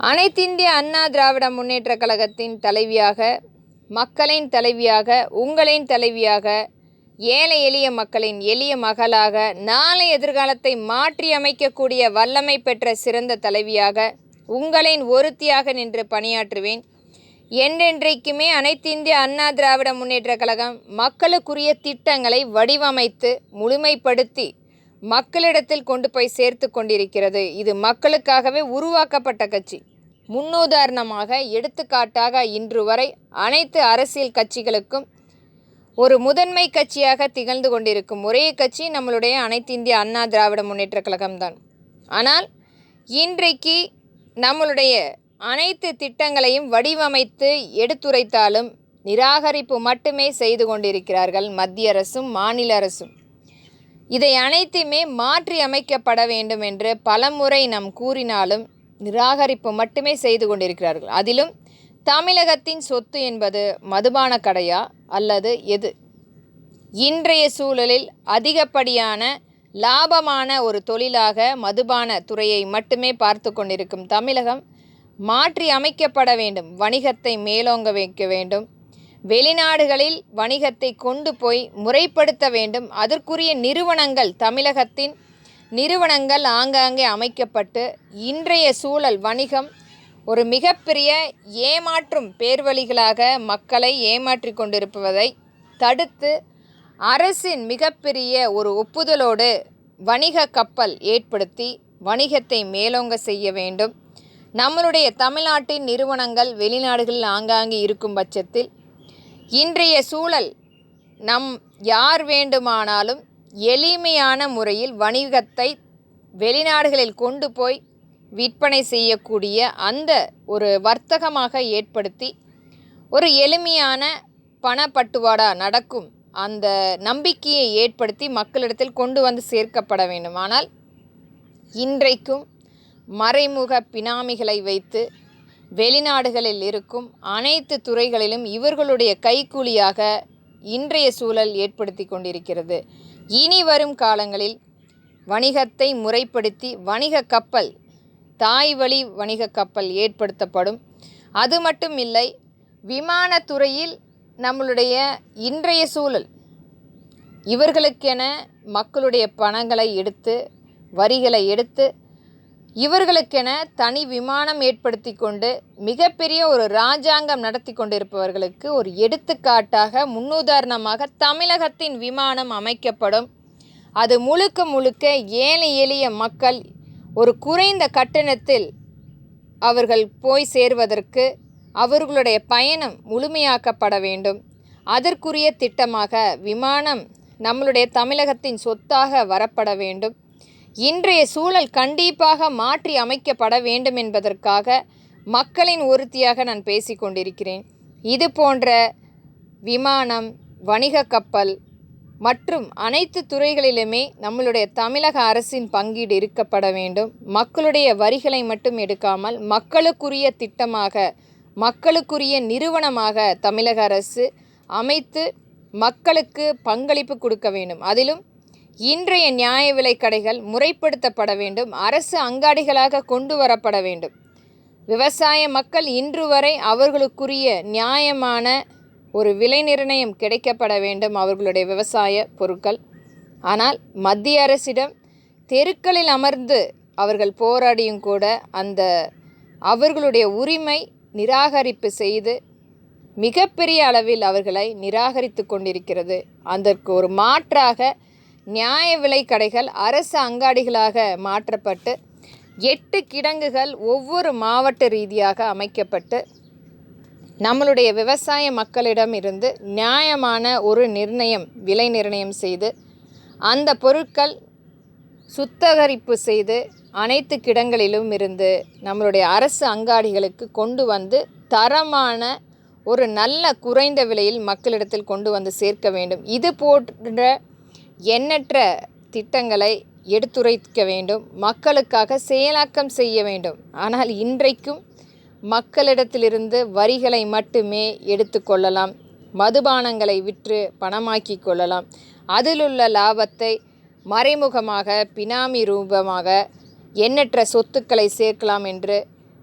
அனைத்திந்திய அண்ணா திராவிட முன்னேற்றக் கழகத்தின் தலைவியாக, மக்களின் தலைவியாக, உங்களின் தலைவியாக, ஏழை எளிய மக்களின் எளிய மகளாக, நாளை எதிர்காலத்தை மாற்றி அமைக்கக்கூடிய வல்லமை பெற்ற சிறந்த தலைவியாக, உங்களின் ஒருத்தியாக நின்று பணியாற்றுவேன். என்றென்றைக்குமே அனைத்திந்திய அண்ணா திராவிட முன்னேற்றக் கழகம் மக்களுக்குரிய திட்டங்களை வடிவமைத்து முழுமைப்படுத்தி மக்களிடத்தில் கொண்டு போய் சேர்த்து கொண்டிருக்கிறது. இது மக்களுக்காகவே உருவாக்கப்பட்ட கட்சி. முன்னுதாரணமாக, எடுத்துக்காட்டாக இன்று வரை அனைத்து அரசியல் கட்சிகளுக்கும் ஒரு முதன்மை கட்சியாக திகழ்ந்து கொண்டிருக்கும் ஒரே கட்சி நம்மளுடைய அனைத்திந்திய அண்ணா திராவிட முன்னேற்றக் கழகம்தான். ஆனால் இன்றைக்கு நம்மளுடைய அனைத்து திட்டங்களையும் வடிவமைத்து எடுத்துரைத்தாலும் நிராகரிப்பு மட்டுமே செய்து கொண்டிருக்கிறார்கள் மத்திய அரசும் மாநில அரசும். இதை அனைத்துமே மாற்றி அமைக்கப்பட வேண்டும் என்று பலமுறை நாம் கூறினாலும் நிராகரிப்பு மட்டுமே செய்து கொண்டிருக்கிறார்கள். அதிலும் தமிழகத்தின் சொத்து என்பது மதுபான கடையா அல்லது எது? இன்றைய சூழலில் அதிகப்படியான லாபமான ஒரு தொழிலாக மதுபான துறையை மட்டுமே பார்த்து கொண்டிருக்கும் தமிழகம் மாற்றி அமைக்கப்பட வேண்டும். வணிகத்தை மேலோங்க வைக்க வேண்டும். வெளிநாடுகளில் வணிகத்தை கொண்டு போய் முறைப்படுத்த வேண்டும். அதற்குரிய நிறுவனங்கள், தமிழகத்தின் நிறுவனங்கள் ஆங்காங்கே அமைக்கப்பட்டு இன்றைய சூழல் வணிகம் ஒரு மிகப்பெரிய ஏமாற்றும் பேர்வழிகளாக மக்களை ஏமாற்றி கொண்டிருப்பதை தடுத்து அரசின் மிகப்பெரிய ஒரு ஒப்புதலோடு வணிக கப்பல் ஏற்படுத்தி வணிகத்தை மேலோங்க செய்ய வேண்டும். நம்மளுடைய தமிழ்நாட்டின் நிறுவனங்கள் வெளிநாடுகளில் ஆங்காங்கே இருக்கும் பட்சத்தில் இன்றைய சூழல் யார் வேண்டுமானாலும் எளிமையான முறையில் வணிகத்தை வெளிநாடுகளில் கொண்டு போய் விற்பனை செய்யக்கூடிய அந்த ஒரு வர்த்தகமாக ஏற்படுத்தி ஒரு எளிமையான பணப்பட்டுவாடா நடக்கும் அந்த நம்பிக்கையை ஏற்படுத்தி மக்களிடத்தில் கொண்டு வந்து சேர்க்கப்பட வேண்டும். ஆனால் இன்றைக்கும் மறைமுக பினாமிகளை வைத்து வெளிநாடுகளில் இருக்கும் அனைத்து துறைகளிலும் இவர்களுடைய கைக்கூலியாக இன்றைய சூழல் ஏற்படுத்தி கொண்டிருக்கிறது. இனி வரும் காலங்களில் வணிகத்தை முறைப்படுத்தி வணிக கப்பல், தாய் வழி வணிக கப்பல் ஏற்படுத்தப்படும். அது மட்டும் இல்லை, விமானத்துறையில் நம்மளுடைய இன்றைய சூழல் இவர்களுக்கென மக்களுடைய பணங்களை எடுத்து வரிகளை எடுத்து இவர்களுக்கென தனி விமானம் ஏற்படுத்தி கொண்டு மிகப்பெரிய ஒரு இராஜாங்கம் நடத்தி கொண்டிருப்பவர்களுக்கு ஒரு எடுத்துக்காட்டாக முன்னுதாரணமாக தமிழகத்தின் விமானம் அமைக்கப்படும். அது முழுக்க முழுக்க ஏழை எளிய மக்கள் ஒரு குறைந்த கட்டணத்தில் அவர்கள் போய் சேர்வதற்கு அவர்களுடைய பயணம் முழுமையாக்கப்பட வேண்டும். அதற்குரிய திட்டமாக விமானம் நம்மளுடைய தமிழகத்தின் சொத்தாக வரப்பட வேண்டும். இன்றைய சூழல் கண்டிப்பாக மாற்றி அமைக்கப்பட வேண்டும் என்பதற்காக மக்களின் ஒருத்தியாக நான் பேசி கொண்டிருக்கிறேன். இது போன்ற விமானம், வணிக கப்பல் மற்றும் அனைத்து துறைகளிலுமே நம்மளுடைய தமிழக அரசின் பங்கீடு இருக்கப்பட வேண்டும். மக்களுடைய வரிகளை மட்டும் எடுக்காமல் மக்களுக்குரிய திட்டமாக, மக்களுக்குரிய நிறுவனமாக தமிழக அரசு அமைத்து மக்களுக்கு பங்களிப்பு கொடுக்க வேண்டும். அதிலும் இன்றைய நியாய விலை கடைகள் முறைப்படுத்தப்பட வேண்டும். அரசு அங்காடிகளாக கொண்டு வரப்பட வேண்டும். விவசாய மக்கள் இன்று வரை அவர்களுக்குரிய நியாயமான ஒரு விலை நிர்ணயம் கிடைக்கப்பட வேண்டும் அவர்களுடைய விவசாய பொருட்கள். ஆனால் மத்திய அரசிடம் தெருக்களில் அமர்ந்து அவர்கள் போராடியும் கூட அந்த அவர்களுடைய உரிமை நிராகரிப்பு செய்து மிகப்பெரிய அளவில் அவர்களை நிராகரித்து கொண்டிருக்கிறது. அதற்கு ஒரு மாற்றாக நியாய விலை கடைகள் அரசு அங்காடிகளாக மாற்றப்பட்டு 8 கிடங்குகள் ஒவ்வொரு மாவட்ட ரீதியாக அமைக்கப்பட்டு நம்மளுடைய விவசாய மக்களிடம் இருந்து நியாயமான ஒரு விலை நிர்ணயம் செய்து அந்த பொருட்கள் சுத்திகரிப்பு செய்து அனைத்து கிடங்களிலும் இருந்து நம்மளுடைய அரசு அங்காடிகளுக்கு கொண்டு வந்து தரமான ஒரு நல்ல குறைந்த விலையில் மக்களிடத்தில் கொண்டு வந்து சேர்க்க வேண்டும். இது போன்ற எண்ணற்ற திட்டங்களை எடுத்துரைக்க வேண்டும். மக்களுக்காக செயலாக்கம் செய்ய வேண்டும். ஆனால் இன்றைக்கும் மக்களிடத்திலிருந்து வரிகளை மட்டுமே எடுத்துக்கொள்ளலாம். மதுபானங்களை விற்று பணமாக்கி கொள்ளலாம். அதிலுள்ள லாபத்தை மறைமுகமாக பினாமி ரூபமாக எண்ணற்ற சொத்துக்களை சேர்க்கலாம் என்று